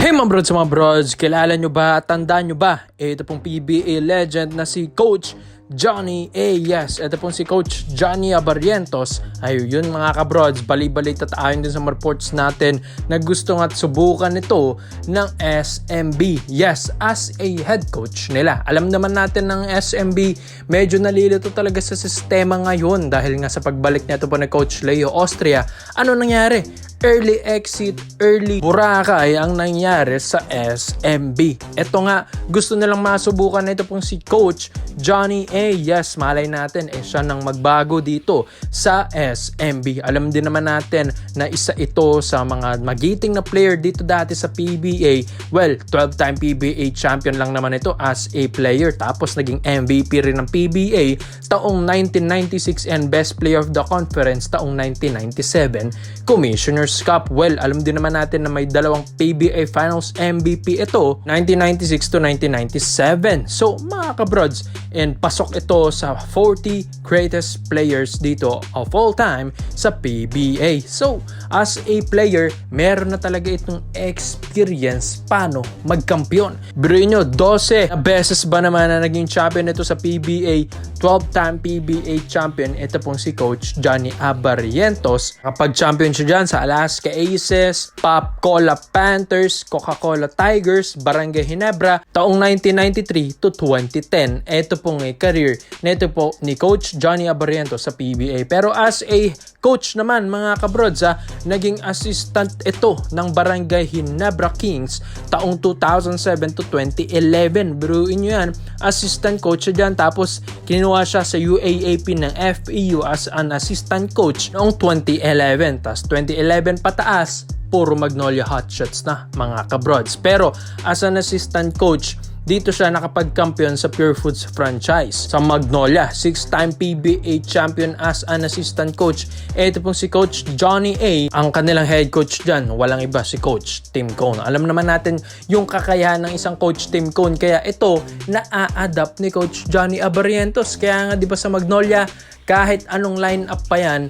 Hey mga brods, kilala nyo ba, tandaan nyo ba? Ito pong PBA legend na si Coach Johnny A. Yes, ito pong si Coach Johnny Abarrientos. Ayun mga kabrods, bali-balit at ayon din sa reports natin na gusto nga subukan ito ng SMB. Yes, as a head coach nila. Alam naman natin ng SMB, medyo nalilito talaga sa sistema ngayon dahil nga sa pagbalik nito po ni Coach Leo Austria. Ano nangyari? Early exit, early Boracay ang nangyari sa SMB. Ito nga, gusto nilang masubukan na ito pong si Coach Johnny A. Yes, malay natin, siya nang magbago dito sa SMB. Alam din naman natin na isa ito sa mga magiting na player dito dati sa PBA. Well, 12-time PBA champion lang naman ito as a player. Tapos naging MVP rin ng PBA taong 1996 and best player of the conference taong 1997. Commissioner Cup. Well, alam din naman natin na may dalawang PBA Finals MVP ito, 1996 to 1997. So, mga kabrods, and pasok ito sa 40 greatest players dito of all time sa PBA. So, as a player, meron na talaga itong experience paano magkampiyon. Biruin nyo, 12 beses ba naman na naging champion ito sa PBA, 12-time PBA champion, ito pong si Coach Johnny Abarrientos. Kapag champion siya dyan sa Alaska Aces, Pop-Cola Panthers, Coca-Cola Tigers, Barangay Ginebra, taong 1993 to 2010. Ito pong career nito po ni Coach Johnny Abarrientos sa PBA. Pero as a coach naman mga kabrods, naging assistant ito ng Barangay Ginebra Kings taong 2007 to 2011. Biruin nyo yan, assistant coach siya dyan. Tapos kinuha siya sa UAAP ng FEU as an assistant coach noong 2011. Tapos 2011 pataas, puro Magnolia Hotshots na mga kabrods. Pero as an assistant coach, dito siya nakapag-kampiyon sa Pure Foods franchise. Sa Magnolia, 6-time PBA champion as an assistant coach. Ito pong si Coach Johnny A. Ang kanilang head coach dyan, walang iba, si Coach Tim Cone. Alam naman natin yung kakayahan ng isang Coach Tim Cone. Kaya ito, na-adapt ni Coach Johnny Abarrientos. Kaya nga diba sa Magnolia, kahit anong line-up pa yan,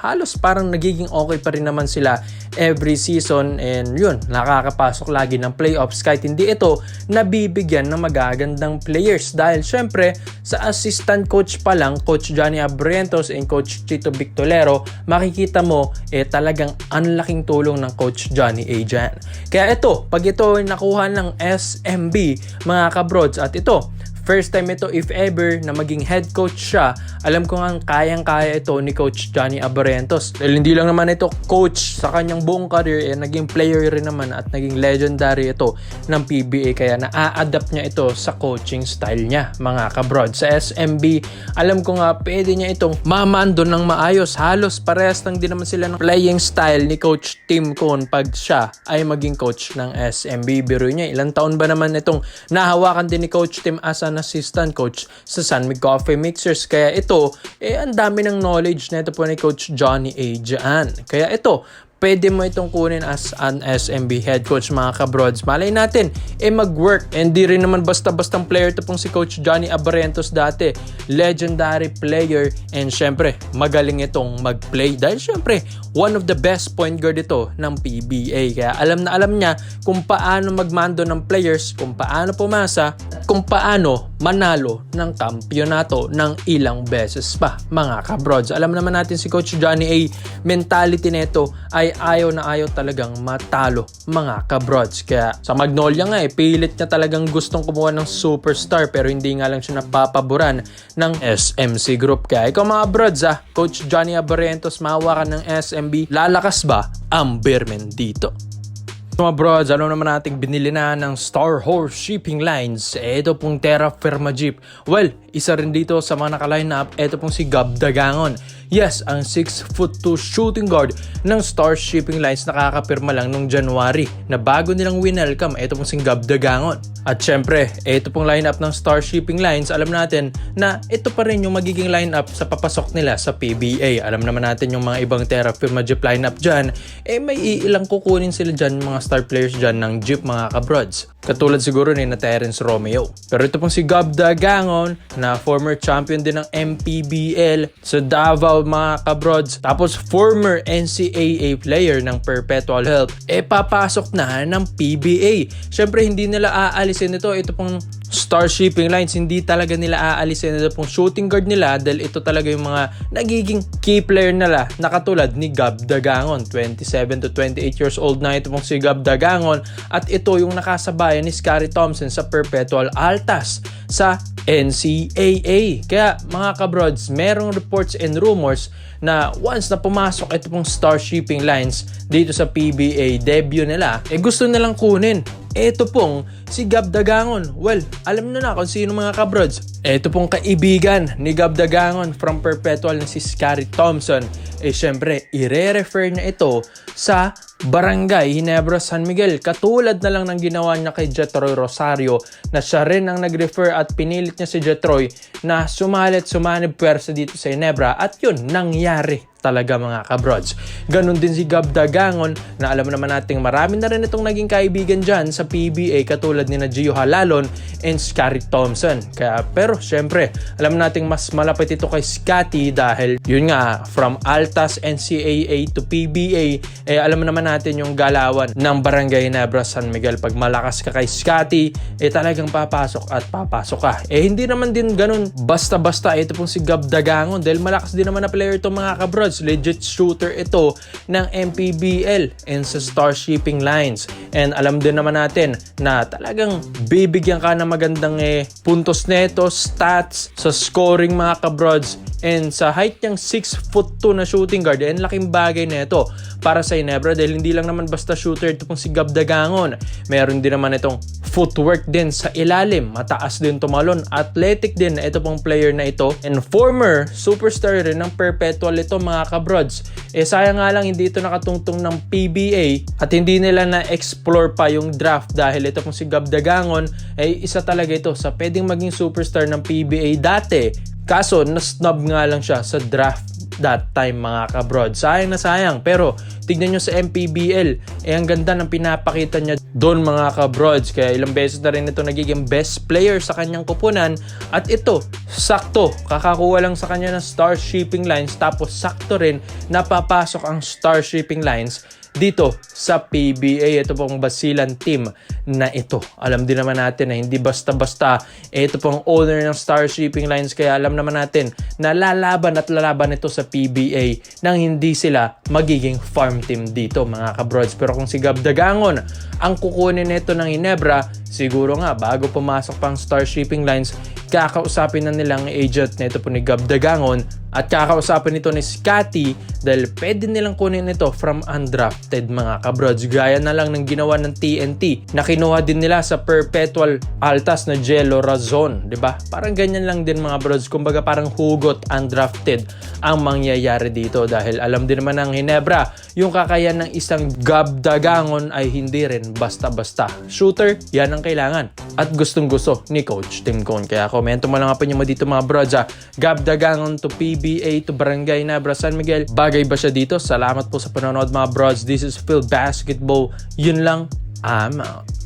halos parang nagiging okay pa rin naman sila every season. And yun, nakakapasok lagi ng playoffs kahit hindi ito nabibigyan ng magagandang players. Dahil syempre, sa assistant coach pa lang, Coach Johnny Abarrientos and Coach Chito Victolero, makikita mo, talagang anlaking tulong ng Coach Johnny A dyan. Kaya ito, pag ito ay nakuha ng SMB, mga kabrods, at ito, first time ito if ever na maging head coach siya, alam ko nga kayang-kaya ito ni Coach Johnny Abarrientos. Dahil hindi lang naman ito coach sa kanyang buong career, naging player rin naman at naging legendary ito ng PBA. Kaya na-adapt niya ito sa coaching style niya, mga kabrod. Sa SMB, alam ko nga pwede niya itong mamando ng maayos. Halos parehas lang din naman sila ng playing style ni Coach Tim Cone pag siya ay maging coach ng SMB. Biro niya, ilang taon ba naman itong nahawakan din ni Coach Tim as an assistant coach sa San Mig Coffee Mixers. Kaya ito, ang dami ng knowledge na ito po ni Coach Johnny A dyan. Kaya ito, pwede mo itong kunin as an SMB head coach, mga kabrods. Malay natin, mag-work. And di rin naman basta-bastang player ito pong si Coach Johnny Abarrientos dati. Legendary player. And syempre, magaling itong mag-play. Dahil syempre, one of the best point guard ito ng PBA. Kaya alam na alam niya kung paano magmando ng players, kung paano pumasa, at kung paano manalo ng kampyonato ng ilang beses pa, mga kabrods. Alam naman natin si Coach Johnny A, mentality nito ay ayaw na ayaw talagang matalo, mga kabrods. Kaya sa Magnolia nga pilit niya talagang gustong kumuha ng superstar pero hindi nga lang siya napapaboran ng SMC Group. Kaya ikaw mga brods, Coach Johnny Abarrientos, mahawakan ng SMB, lalakas ba ang Beermen dito? Mga brods, alam naman natin binili na ng Star Horse Shipping Lines. Ito pong Terra Firma Jeep. Well, isa rin dito sa mga naka-line up, ito pong si Gab Dagangon. Yes, ang 6'2" shooting guard ng Star Shipping Lines nakakapirma lang nung January na bago nilang winelcome ito pong si Gab Dagangon. At syempre, ito pong lineup ng Star Shipping Lines, alam natin na ito pa rin yung magiging lineup sa papasok nila sa PBA. Alam naman natin yung mga ibang Terra Firma Jeep lineup dyan, may ilang kukunin sila dyan, mga star players dyan ng Jeep, mga kabrods. Katulad siguro ni na Terence Romeo. Pero ito pong si Gab Dagangon na former champion din ng MPBL sa Davao Cubao mga kabrods, tapos former NCAA player ng Perpetual Help, papasok na ng PBA. Syempre hindi nila aalisin ito pong Star Shipping Lines, hindi talaga nila aalisin ito pong shooting guard nila dahil ito talaga yung mga nagiging key player nila na katulad ni Gab Dagangon. 27 to 28 years old na ito pong si Gab Dagangon at ito yung nakasabayan ni Scottie Thompson sa Perpetual Altas sa NCAA. Kaya mga kabrods, merong reports and rumors na once na pumasok ito pong Star Shipping Lines dito sa PBA debut nila, gusto nilang kunin ito pong si Gab Dagangon. Well, alam nyo na kung sino mga kabrods. Ito pong kaibigan ni Gab Dagangon from Perpetual na si Scottie Thompson. Syempre, i-refer na ito sa Barangay Ginebra San Miguel. Katulad na lang ng ginawa niya kay Jetroy Rosario na siya rin ang nag-refer at pinilit niya si Jetroy na sumanib pwersa dito sa Ginebra at yun, nangyari talaga mga kabrods. Ganon din si Gab Dagangon na alam naman nating marami na rin itong naging kaibigan dyan sa PBA katulad ni na Gio Halalon and Scottie Thompson. Pero syempre, alam nating mas malapit ito kay Scottie dahil yun nga, from Altas NCAA to PBA, alam naman natin yung galawan ng Barangay Ginebra San Miguel. Pag malakas ka kay Scottie, talagang papasok at papasok ka. Hindi naman din ganun basta-basta ito pong si Gab Dagangon dahil malakas din naman na player itong mga kabrods. Legit shooter ito ng MPBL and sa Star Shipping Lines. And alam din naman natin na talagang bibigyan ka ng magandang puntos neto, stats, sa scoring mga kabrods. And sa height niyang 6'2" na shooting guard, laking bagay na ito para sa Ginebra dahil hindi lang naman basta shooter ito pong si Gab Dagangon. Meron din naman itong footwork din sa ilalim, mataas din tumalon, athletic din ito pong player na ito, and former superstar rin ng Perpetual ito mga kabrods. Sayang nga lang hindi ito nakatungtong ng PBA at hindi nila na-explore pa yung draft dahil ito pong si Gab Dagangon isa talaga ito sa pwedeng maging superstar ng PBA dati. Kaso, na-snub nga lang siya sa draft that time mga kabrod. Sayang na sayang. Pero, tignan nyo sa MPBL. Ang ganda ng pinapakita niya doon mga kabrods. Kaya ilang beses na rin ito nagiging best player sa kanyang kupunan. At ito, sakto. Kakakuha lang sa kanya ng Star Shipping Lines. Tapos, sakto rin napapasok ang Star Shipping Lines dito sa PBA. Ito pong Basilan team na ito. Alam din naman natin na hindi basta-basta ito pong owner ng Star Shipping Lines, kaya alam naman natin na lalaban ito sa PBA nang hindi sila magiging farm team dito mga kabrods. Pero kung si Gab Dagangon ang kukunin nito ng Ginebra, siguro nga bago pumasok pang Star Shipping Lines, kakausapin na nilang agent nito po ni Gab Dagangon at kakausapin nito ni Scottie dahil pwede nilang kunin ito from undrafted mga kabrods. Gaya na lang ng ginawa ng TNT na kinuha din nila sa Perpetual Altas na Jello Razon, di ba? Parang ganyan lang din mga brods. Kumbaga parang hugot undrafted ang mangyayari dito dahil alam din naman ng Ginebra yung kakayan ng isang Gab Dagangon ay hindi rin basta-basta. Shooter, yan ang kailangan at gustong-gusto ni Coach Tim Cone. Kaya komento mo lang nga mo dito mga brods. Gab Dagangon to PBA to Barangay Ginebra San Miguel. Bagay ba siya dito? Salamat po sa panonood mga brods. This is Phil Basketball. Yun lang. I'm out.